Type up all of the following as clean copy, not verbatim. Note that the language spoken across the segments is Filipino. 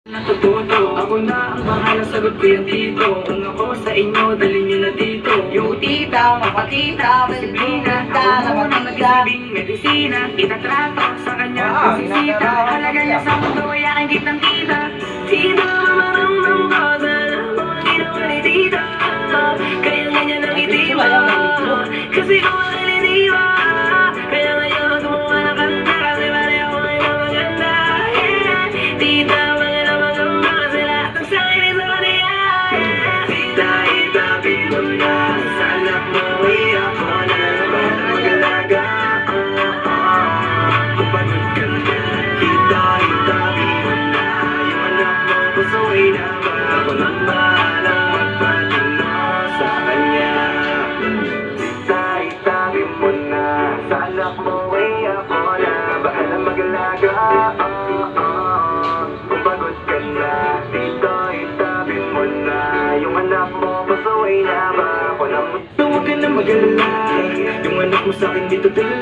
Natututo, ako na ang bahala, sagot ko yung tito. Kung ako sa inyo, dalhin nyo na dito. Yung tita, mapatita, masiblina, Ako muna magsilbing medisina. Itatrato sa kanya kung sisita. Halaga niya sa mundo ay aking kitang kita. Tita, maramdam ko sa lamang ginawa ni tita. Kaya ganyan ang itima, kasi ko ang itima. Kaya ngayon gumawa ng kanta, kasi pareho ay maganda. Tita, ako nang bahalang magpatino sa kanya. Itabi mo na sa anak mo ay ako na bahalang mag-alaga. Kung pagod ka na dito, itabi mo na yung anak mo, pasaway na ba ako na huwag ka na mag-alala. Yung anak mo sa'kin dito dala.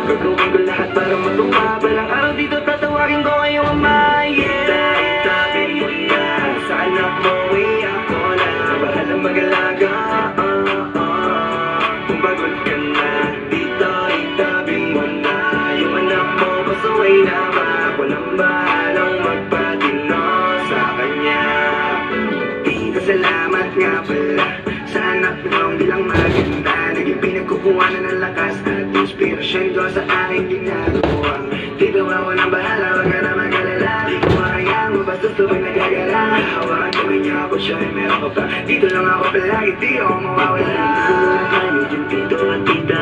Gagawin ko lahat para matuwa. Balang araw dito tatawagin ko ngayong ama. Itabi mo na sa anak mo ay ako na bahalang mag-alaga. Kung pagod ka na dito, itabi mo na yung anak mo, pasaway na ba ako nang bahalang magpatino sa kanya. Tita, salamat nga pala sa anak mong bilang maganda. Naging pinagkukuha na ng lakas at inspirasyon ko sa aking ginagawa. Tita, ako nang bahala, wag ka na mag-alala. Di ko makayang mabasta sabay nagagala. Hawakan ko niya ako, siya ay meron ko pa. Dito lang ako palagi, di ako mawawala. Dito at tita.